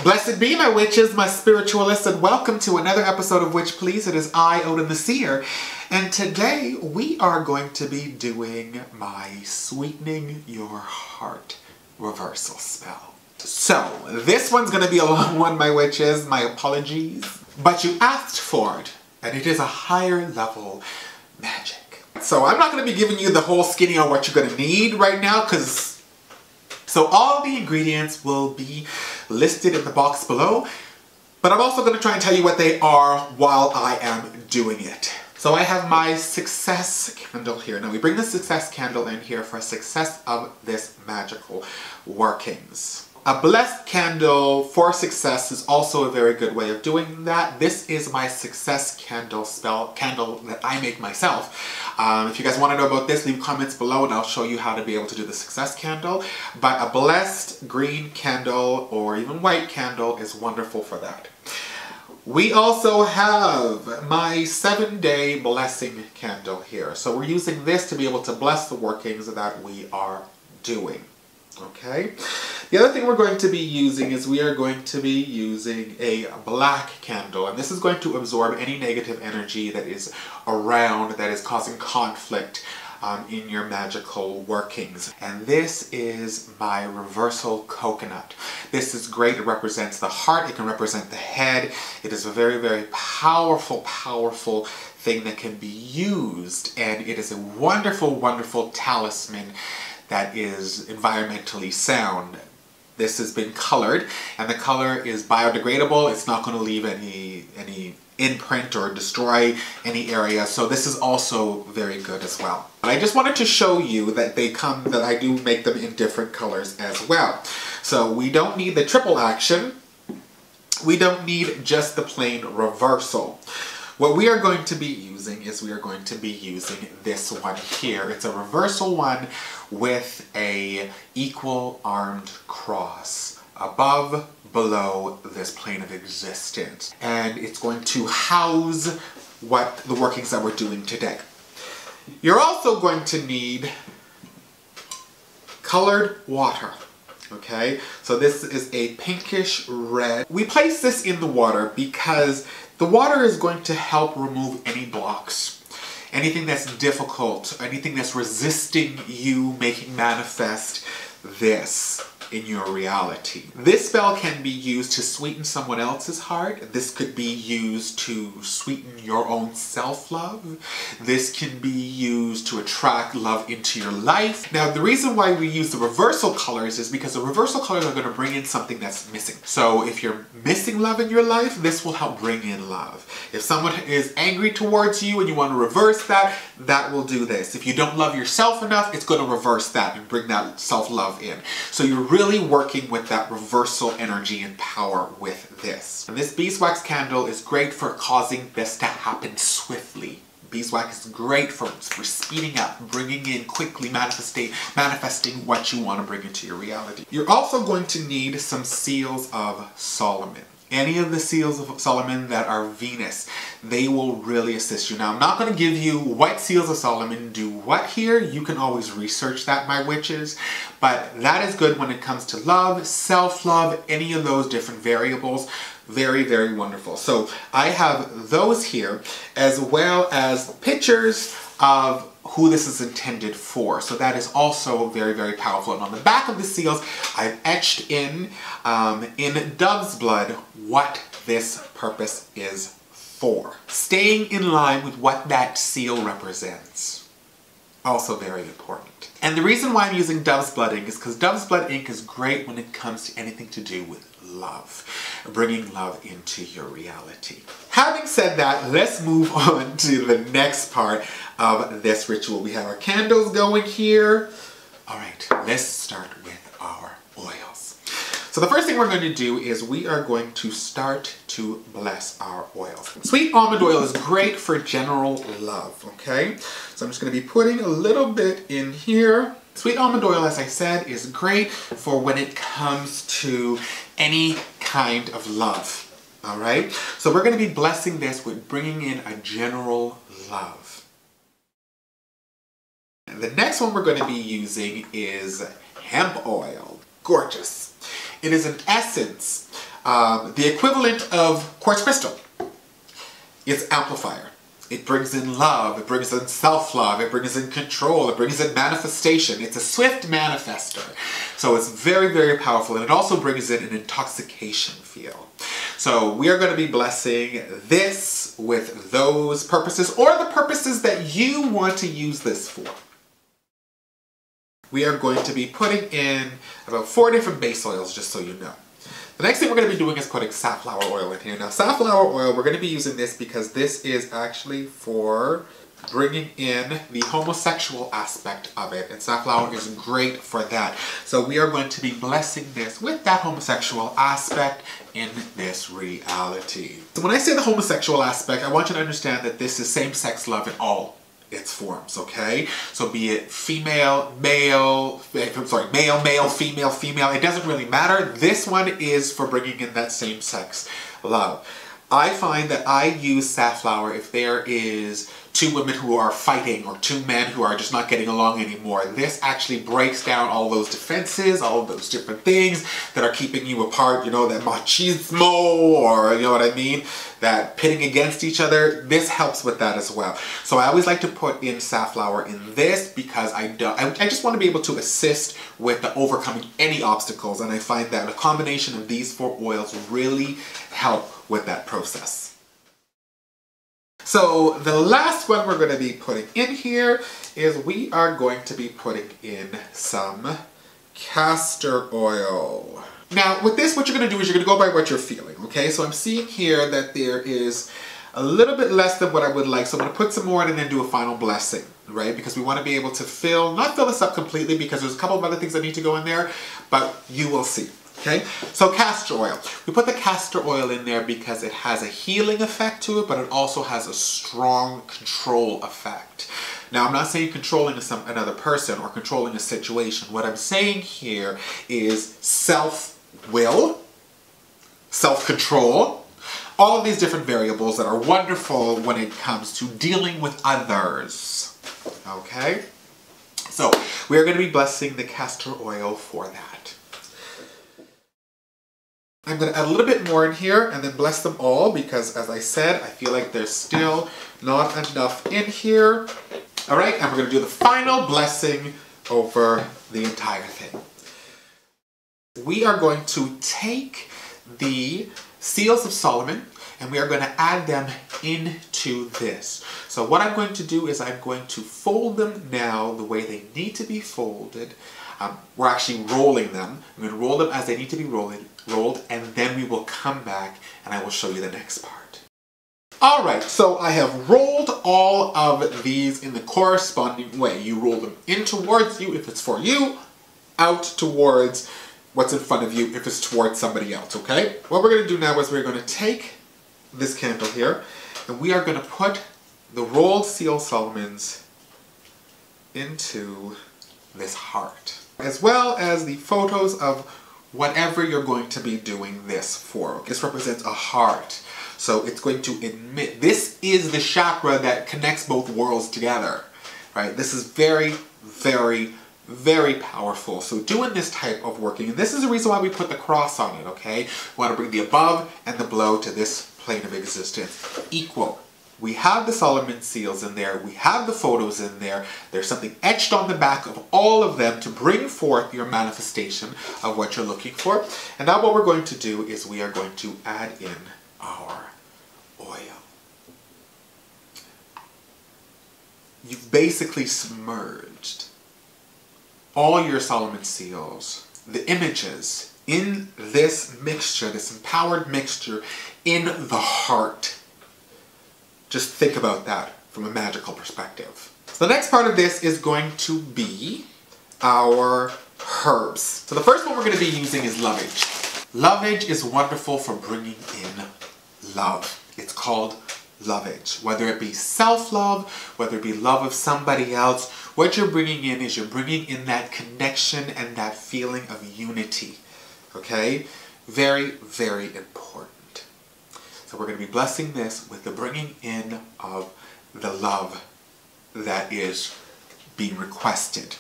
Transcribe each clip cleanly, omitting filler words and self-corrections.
Blessed be my witches, my spiritualists, and welcome to another episode of Witch Please. It is I, Odin the Seer, and today we are going to be doing my Sweetening Your Heart reversal spell. So, this one's going to be a long one, my witches, my apologies, but you asked for it, and it is a higher level magic. So I'm not going to be giving you the whole skinny on what you're going to need right now, so all the ingredients will be listed in the box below, but I'm also going to try and tell you what they are while I am doing it. So I have my success candle here. Now we bring the success candle in here for success of this magical workings. A blessed candle for success is also a very good way of doing that. This is my success candle candle that I make myself. If you guys want to know about this, leave comments below and I'll show you how to be able to do the success candle. But a blessed green candle or even white candle is wonderful for that. We also have my 7-day blessing candle here. So we're using this to be able to bless the workings that we are doing. Okay, the other thing we're going to be using is we are going to be using a black candle, and this is going to absorb any negative energy that is around that is causing conflict in your magical workings. And this is my reversal coconut. This is great. It represents the heart. It can represent the head. It is a very, very powerful thing that can be used, and it is a wonderful, wonderful talisman that is environmentally sound. This has been colored, and the color is biodegradable. It's not going to leave any imprint or destroy any area, so this is also very good as well. But I just wanted to show you that that I do make them in different colors as well. So we don't need the triple action. We don't need just the plain reversal. What we are going to be using is we are going to be using this one here. It's a reversal one with a equal armed cross above, below this plane of existence. And it's going to house what the workings that we're doing today. You're also going to need colored water. Okay, so this is a pinkish red. We place this in the water because the water is going to help remove any blocks, anything that's difficult, anything that's resisting you making manifest this in your reality. This spell can be used to sweeten someone else's heart. This could be used to sweeten your own self-love. This can be used to attract love into your life. Now, the reason why we use the reversal colors is because the reversal colors are going to bring in something that's missing. So if you're missing love in your life, this will help bring in love. If someone is angry towards you and you want to reverse that, that will do this. If you don't love yourself enough, it's going to reverse that and bring that self-love in. So you're really working with that reversal energy and power with this. And this beeswax candle is great for causing this to happen swiftly. Beeswax is great for speeding up, bringing in quickly, manifesting what you want to bring into your reality. You're also going to need some seals of Solomon. Any of the seals of Solomon that are Venus, they will really assist you. Now, I'm not going to give you what seals of Solomon do what here. You can always research that, my witches. But that is good when it comes to love, self-love, any of those different variables. Very, very wonderful. So I have those here, as well as pictures of who this is intended for. So that is also very, very powerful. And on the back of the seals, I've etched in dove's blood what this purpose is for. Staying in line with what that seal represents. Also very important. And the reason why I'm using dove's blood ink is because dove's blood ink is great when it comes to anything to do with love, bringing love into your reality. Having said that, let's move on to the next part of this ritual. We have our candles going here. All right, let's start with our oils. So the first thing we're going to do is we are going to start to bless our oils. Sweet almond oil is great for general love, okay? So I'm just going to be putting a little bit in here. Sweet almond oil, as I said, is great for when it comes to any kind of love, all right? So we're going to be blessing this with bringing in a general love. And the next one we're going to be using is hemp oil. Gorgeous. It is an essence The equivalent of quartz crystal is amplifier. It brings in love, it brings in self-love, it brings in control, it brings in manifestation. It's a swift manifester. So it's very, very powerful, and it also brings in an intoxication feel. So we are going to be blessing this with those purposes, or the purposes that you want to use this for. We are going to be putting in about 4 different base oils, just so you know. The next thing we're going to be doing is putting safflower oil in here. Now, safflower oil, we're going to be using this because this is actually for bringing in the homosexual aspect of it, and safflower is great for that. So we are going to be blessing this with that homosexual aspect in this reality. So when I say the homosexual aspect, I want you to understand that this is same-sex love in all its forms, okay? So be it female, male, male, female, female, it doesn't really matter. This one is for bringing in that same-sex love. I find that I use safflower if there is 2 women who are fighting or 2 men who are just not getting along anymore. This actually breaks down all those defenses, all of those different things that are keeping you apart, you know, that machismo, or you know what I mean, that pitting against each other. This helps with that as well. So I always like to put in safflower in this because I just want to be able to assist with the overcoming any obstacles, and I find that a combination of these 4 oils really help with that process. So the last one we're going to be putting in here is we are going to be putting in some castor oil. Now with this, what you're going to do is you're going to go by what you're feeling, okay? So I'm seeing here that there is a little bit less than what I would like, so I'm going to put some more in and then do a final blessing, right? Because we want to be able to not fill this up completely because there's a couple of other things that need to go in there, but you will see. Okay, so castor oil. We put the castor oil in there because it has a healing effect to it, but it also has a strong control effect. Now, I'm not saying controlling another person or controlling a situation. What I'm saying here is self-will, self-control, all of these different variables that are wonderful when it comes to dealing with others. Okay, so we're going to be blessing the castor oil for that. I'm going to add a little bit more in here and then bless them all because, as I said, I feel like there's still not enough in here. All right, and we're going to do the final blessing over the entire thing. We are going to take the seals of Solomon and we are going to add them into this. So what I'm going to do is I'm going to fold them now the way they need to be folded. We're actually rolling them. I'm going to roll them as they need to be rolled, and then we will come back and I will show you the next part. Alright, so I have rolled all of these in the corresponding way. You roll them in towards you if it's for you, out towards what's in front of you if it's towards somebody else, okay? What we're going to do now is we're going to take this candle here and we are going to put the rolled seal Solomons into this heart, as well as the photos of whatever you're going to be doing this for. This represents a heart. So it's going to admit, this is the chakra that connects both worlds together, right? This is very, very, very powerful. So doing this type of working, and this is the reason why we put the cross on it, okay? We want to bring the above and the below to this plane of existence equal. We have the Solomon seals in there, we have the photos in there, there's something etched on the back of all of them to bring forth your manifestation of what you're looking for. And now what we're going to do is we are going to add in our oil. You've basically submerged all your Solomon seals, the images, in this mixture, this empowered mixture, in the heart. Just think about that from a magical perspective. So the next part of this is going to be our herbs. So the first one we're going to be using is Loveage. Loveage is wonderful for bringing in love. It's called Loveage. Whether it be self-love, whether it be love of somebody else, what you're bringing in is you're bringing in that connection and that feeling of unity. Okay? Very, very important. So we're going to be blessing this with the bringing in of the love that is being requested.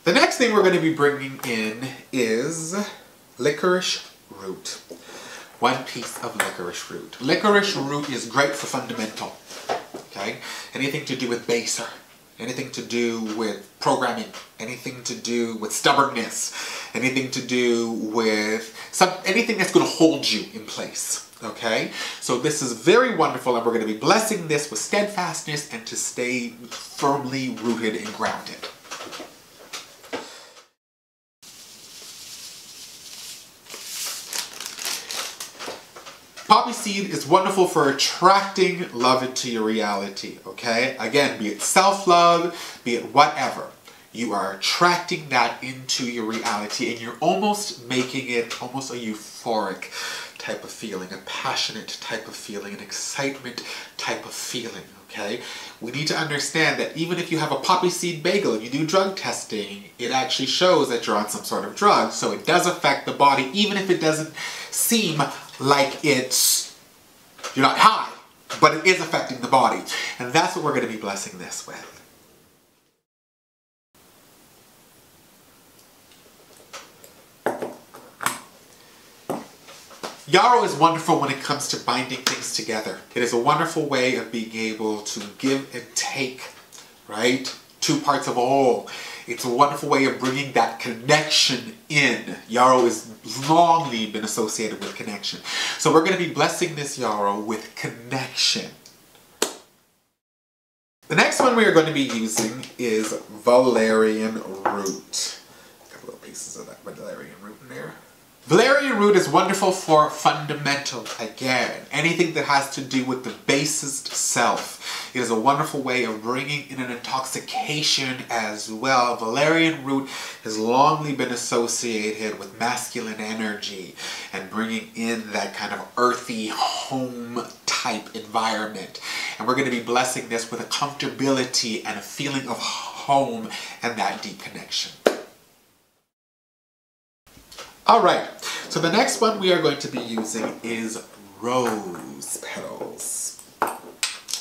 The next thing we're going to be bringing in is licorice root. 1 piece of licorice root. Licorice root is great for fundamental. Okay? Anything to do with baser, anything to do with programming, anything to do with stubbornness, anything to do with anything that's going to hold you in place. Okay? So this is very wonderful, and we're going to be blessing this with steadfastness and to stay firmly rooted and grounded. Poppy seed is wonderful for attracting love into your reality, okay? Again, be it self-love, be it whatever. You are attracting that into your reality, and you're almost making it almost a euphoric type of feeling, a passionate type of feeling, an excitement type of feeling, okay? We need to understand that even if you have a poppy seed bagel and you do drug testing, it actually shows that you're on some sort of drug, so it does affect the body, even if it doesn't seem like you're not high, but it is affecting the body. And that's what we're going to be blessing this with. Yarrow is wonderful when it comes to binding things together. It is a wonderful way of being able to give and take, right? 2 parts of a whole. It's a wonderful way of bringing that connection in. Yarrow has longly been associated with connection. So we're going to be blessing this yarrow with connection. The next one we are going to be using is Valerian Root. A couple little pieces of that Valerian Root in there. Valerian Root is wonderful for fundamental, again, anything that has to do with the basest self. It is a wonderful way of bringing in an intoxication as well. Valerian Root has longly been associated with masculine energy and bringing in that kind of earthy home type environment. And we're going to be blessing this with a comfortability and a feeling of home and that deep connection. Alright, so the next one we are going to be using is rose petals.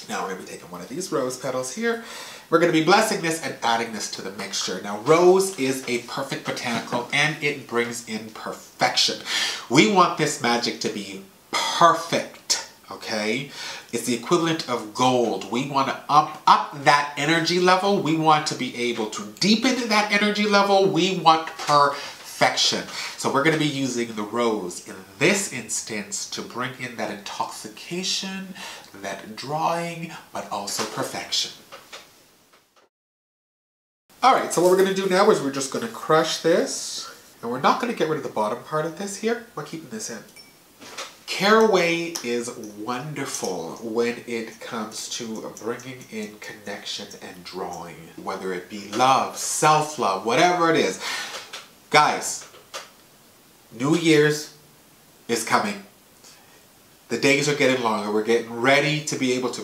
Now we're going to be taking one of these rose petals here. We're going to be blessing this and adding this to the mixture. Now rose is a perfect botanical and it brings in perfection. We want this magic to be perfect, okay? It's the equivalent of gold. We want to up that energy level. We want to be able to deepen that energy level. We want perfection. So we're going to be using the rose in this instance to bring in that intoxication, that drawing, but also perfection. Alright, so what we're going to do now is we're just going to crush this. And we're not going to get rid of the bottom part of this here. We're keeping this in. Caraway is wonderful when it comes to bringing in connection and drawing. Whether it be love, self-love, whatever it is. Guys, New Year's is coming. The days are getting longer. We're getting ready to be able to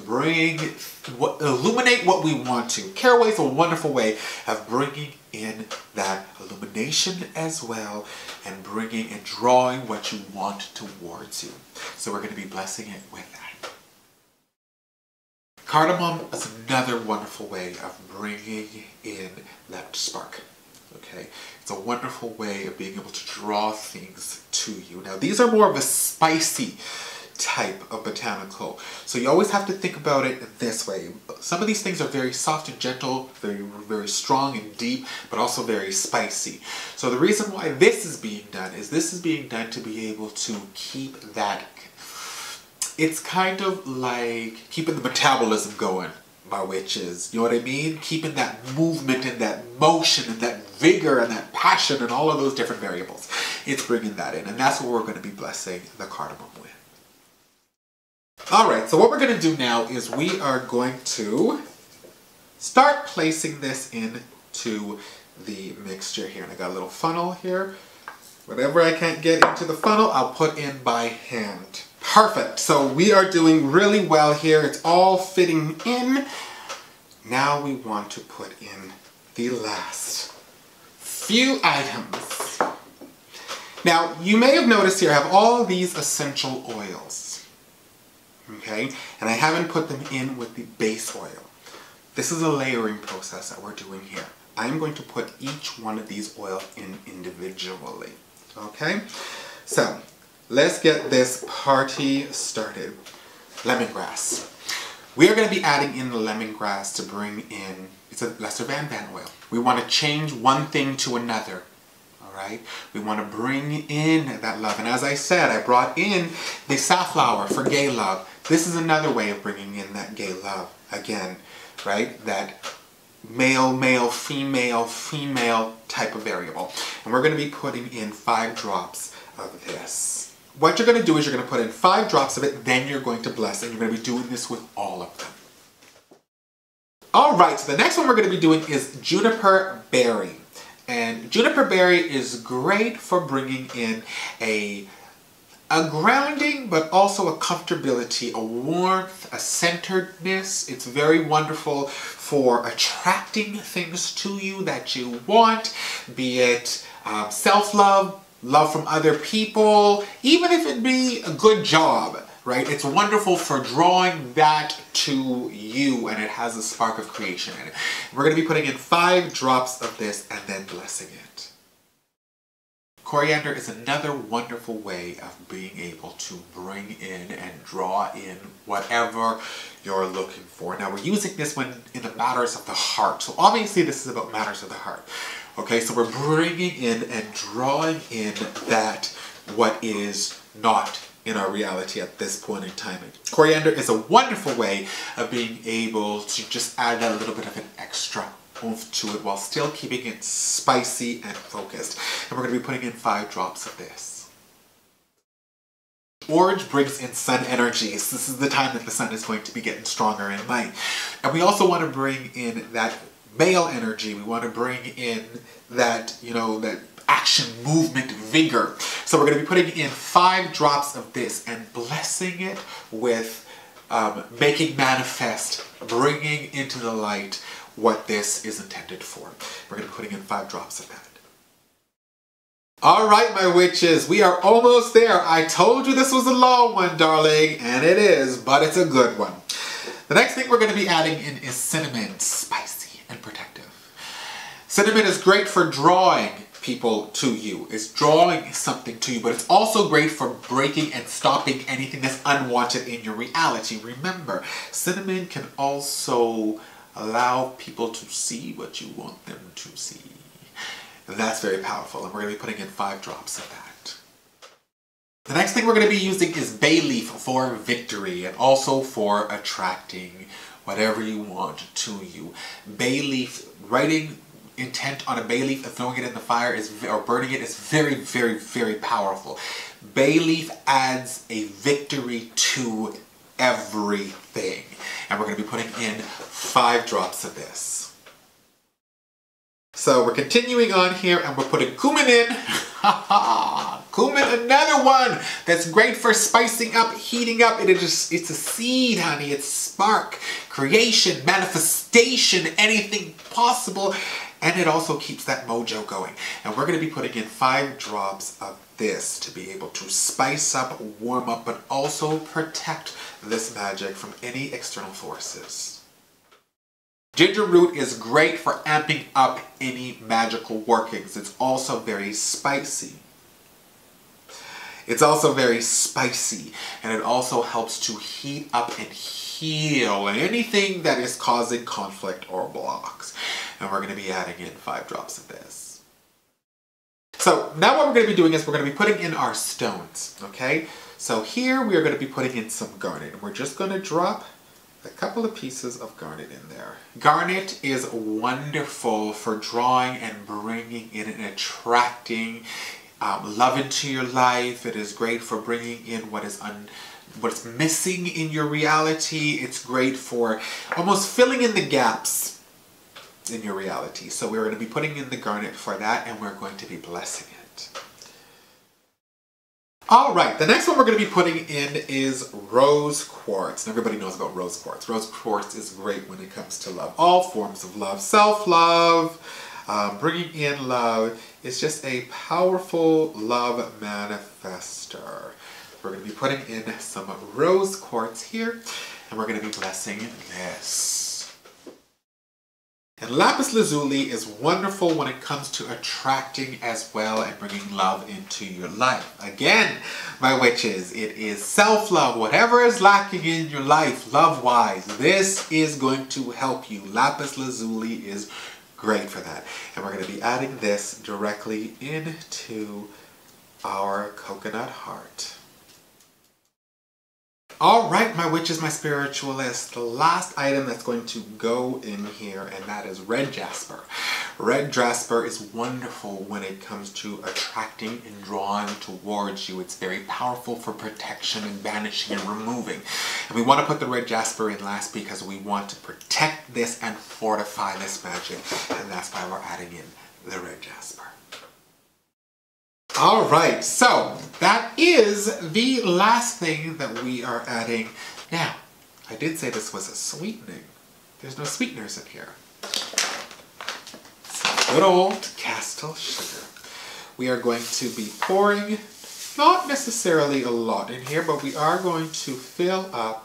illuminate what we want to. Caraway is a wonderful way of bringing in that illumination as well and bringing and drawing what you want towards you. So we're going to be blessing it with that. Cardamom is another wonderful way of bringing in that spark. Okay, it's a wonderful way of being able to draw things to you. Now these are more of a spicy type of botanical, so you always have to think about it this way. Some of these things are very soft and gentle, very strong and deep, but also very spicy. So the reason why this is being done is this is being done to be able to keep that, it's kind of like keeping the metabolism going by witches, you know what I mean? Keeping that movement and that motion and that vigor and that passion and all of those different variables. It's bringing that in, and that's what we're going to be blessing the cardamom with. Alright, so what we're going to do now is we are going to start placing this into the mixture here. And I got a little funnel here. Whatever I can't get into the funnel, I'll put in by hand. Perfect. So we are doing really well here. It's all fitting in. Now we want to put in the last few items. Now, you may have noticed here I have all these essential oils. Okay? And I haven't put them in with the base oil. This is a layering process that we're doing here. I'm going to put each one of these oils in individually. Okay, so let's get this party started. Lemongrass. We are going to be adding in the lemongrass to bring in, it's a lesser van oil. We want to change one thing to another. Right? We want to bring in that love. And as I said, I brought in the Safflower for gay love. This is another way of bringing in that gay love. Again, right? That male, male, female, female type of variable. And we're going to be putting in 5 drops of this. What you're going to do is you're going to put in 5 drops of it, then you're going to bless, and you're going to be doing this with all of them. Alright, so the next one we're going to be doing is Juniper Berry. And Juniper Berry is great for bringing in a grounding, but also a comfortability, a warmth, a centeredness. It's very wonderful for attracting things to you that you want, be it self-love, love from other people, even if it be a good job, right? It's wonderful for drawing that to you, and it has a spark of creation in it. We're going to be putting in 5 drops of this and then blessing it. Coriander is another wonderful way of being able to bring in and draw in whatever you're looking for. Now we're using this one in the matters of the heart. So obviously this is about matters of the heart. Okay, so we're bringing in and drawing in that what is not in our reality at this point in time. Coriander is a wonderful way of being able to just add a little bit of an extra oomph to it while still keeping it spicy and focused. And we're going to be putting in 5 drops of this. Orange brings in sun energies. This is the time that the sun is going to be getting stronger in light. And we also want to bring in that male energy. We want to bring in that, you know, that action, movement, vigor. So we're going to be putting in 5 drops of this and blessing it with making manifest, bringing into the light what this is intended for. We're going to be putting in 5 drops of that. Alright, my witches, we are almost there. I told you this was a long one, darling, and it is, but it's a good one. The next thing we're going to be adding in is cinnamon, spicy and protective. Cinnamon is great for drawing people to you. It's drawing something to you, but it's also great for breaking and stopping anything that's unwanted in your reality. Remember, cinnamon can also allow people to see what you want them to see. And that's very powerful, and we're going to be putting in 5 drops of that. The next thing we're going to be using is bay leaf for victory and also for attracting whatever you want to you. Bay leaf, writing intent on a bay leaf and throwing it in the fire or burning it is very, very, very powerful. Bay leaf adds a victory to everything. And we're going to be putting in 5 drops of this. So we're continuing on here and we're putting cumin in. Cumin, another one that's great for spicing up, heating up. It's a seed, honey. It's spark, creation, manifestation, anything possible. And it also keeps that mojo going. And we're going to be putting in 5 drops of this to be able to spice up, warm up, but also protect this magic from any external forces. Ginger root is great for amping up any magical workings. It's also very spicy. It's also very spicy, and it also helps to heat up and heal anything that is causing conflict or blocks. And we're going to be adding in 5 drops of this. So now what we're going to be doing is we're going to be putting in our stones, okay? So here we are going to be putting in some garnet, and we're just going to drop a couple of pieces of garnet in there. Garnet is wonderful for drawing and bringing in and attracting love into your life. It is great for bringing in what's missing in your reality. It's great for almost filling in the gaps in your reality. So we're going to be putting in the garnet for that, and we're going to be blessing it. Alright, the next one we're going to be putting in is rose quartz. And everybody knows about rose quartz. Rose quartz is great when it comes to love. All forms of love. Self-love, bringing in love. It's just a powerful love manifester. We're going to be putting in some rose quartz here, and we're going to be blessing this. And Lapis Lazuli is wonderful when it comes to attracting as well and bringing love into your life. Again, my witches, it is self-love. Whatever is lacking in your life, love-wise, this is going to help you. Lapis Lazuli is great for that. And we're going to be adding this directly into our coconut heart. All right, my witches, my spiritualists, the last item that's going to go in here, and that is red jasper. Red jasper is wonderful when it comes to attracting and drawing towards you. It's very powerful for protection and banishing and removing. And we want to put the red jasper in last because we want to protect this and fortify this magic. And that's why we're adding in the red jasper. All right, so that is the last thing that we are adding. Now, I did say this was a sweetening. There's no sweeteners in here. Some good old Castor sugar. We are going to be pouring, not necessarily a lot in here, but we are going to fill up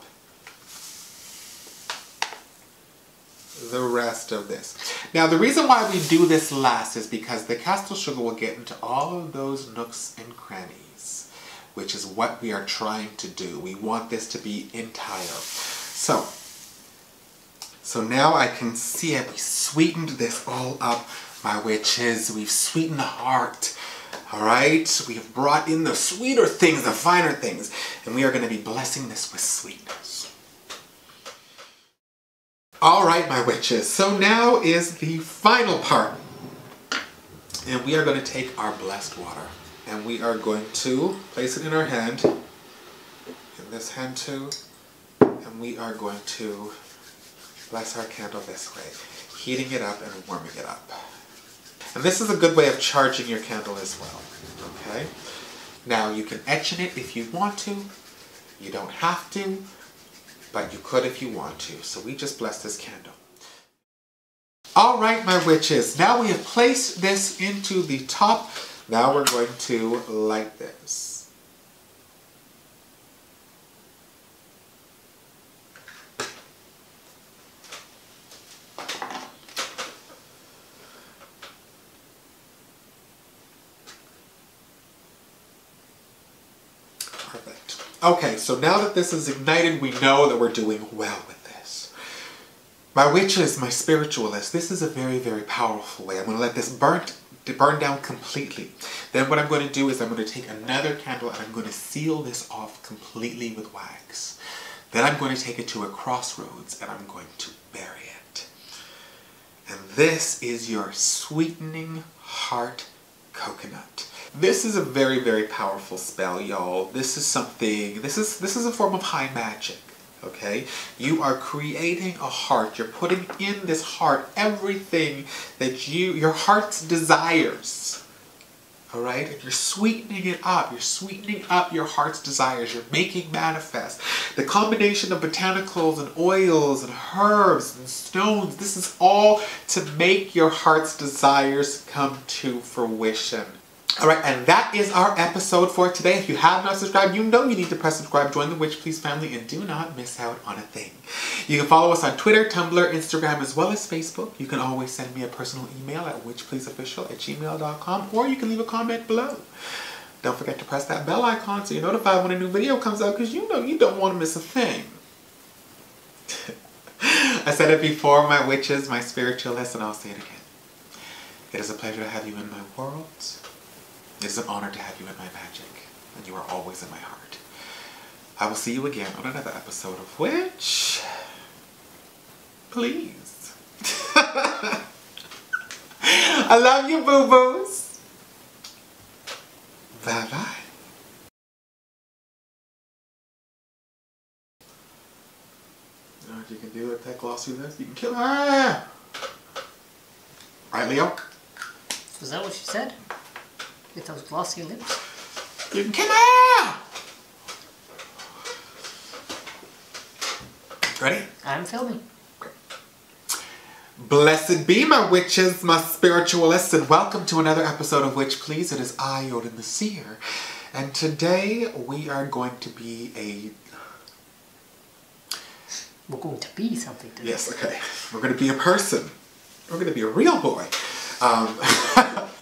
the rest of this. Now, the reason why we do this last is because the Castor sugar will get into all of those nooks and crannies, which is what we are trying to do. We want this to be entire. So now I can see it. We sweetened this all up, my witches. We've sweetened the heart. All right? We have brought in the sweeter things, the finer things, and we are going to be blessing this with sweetness. All right, my witches, so now is the final part. And we are going to take our blessed water and we are going to place it in our hand, in this hand too, and we are going to bless our candle this way, heating it up and warming it up. And this is a good way of charging your candle as well, okay? Now, you can etch in it if you want to. You don't have to. But you could if you want to. So we just bless this candle. All right, my witches. Now we have placed this into the top. Now we're going to light this. Perfect. Okay, so now that this is ignited, we know that we're doing well with this. My witches, my spiritualists, this is a very, very powerful way. I'm going to let this burn down completely. Then what I'm going to do is I'm going to take another candle and I'm going to seal this off completely with wax. Then I'm going to take it to a crossroads and I'm going to bury it. And this is your sweetening heart coconut. This is a very, very powerful spell, y'all. This is something, this is a form of high magic, okay? You are creating a heart. You're putting in this heart everything that your heart's desires, all right? And you're sweetening it up. You're sweetening up your heart's desires. You're making manifest. The combination of botanicals and oils and herbs and stones, this is all to make your heart's desires come to fruition. Alright, and that is our episode for today. If you have not subscribed, you know you need to press subscribe, join the Witch Please family, and do not miss out on a thing. You can follow us on Twitter, Tumblr, Instagram, as well as Facebook. You can always send me a personal email at witchpleaseofficial@gmail.com, or you can leave a comment below. Don't forget to press that bell icon so you're notified when a new video comes out, because you know you don't want to miss a thing. I said it before, my witches, my spiritualists, and I'll say it again. It is a pleasure to have you in my world. It is an honor to have you in my magic, and you are always in my heart. I will see you again on another episode of Witch Please. I love you, boo-boos. Bye-bye. You know what you can do with that glossiness? You can kill her. Right, Leo? Was that what she said? With those glossy lips? You can kill her! Ready? I'm filming. Okay. Blessed be my witches, my spiritualists, and welcome to another episode of Witch Please. It is I, Odin the Seer, and today we are going to be We're going to be something today. Yes, okay. We're going to be a person. We're gonna be a real boy.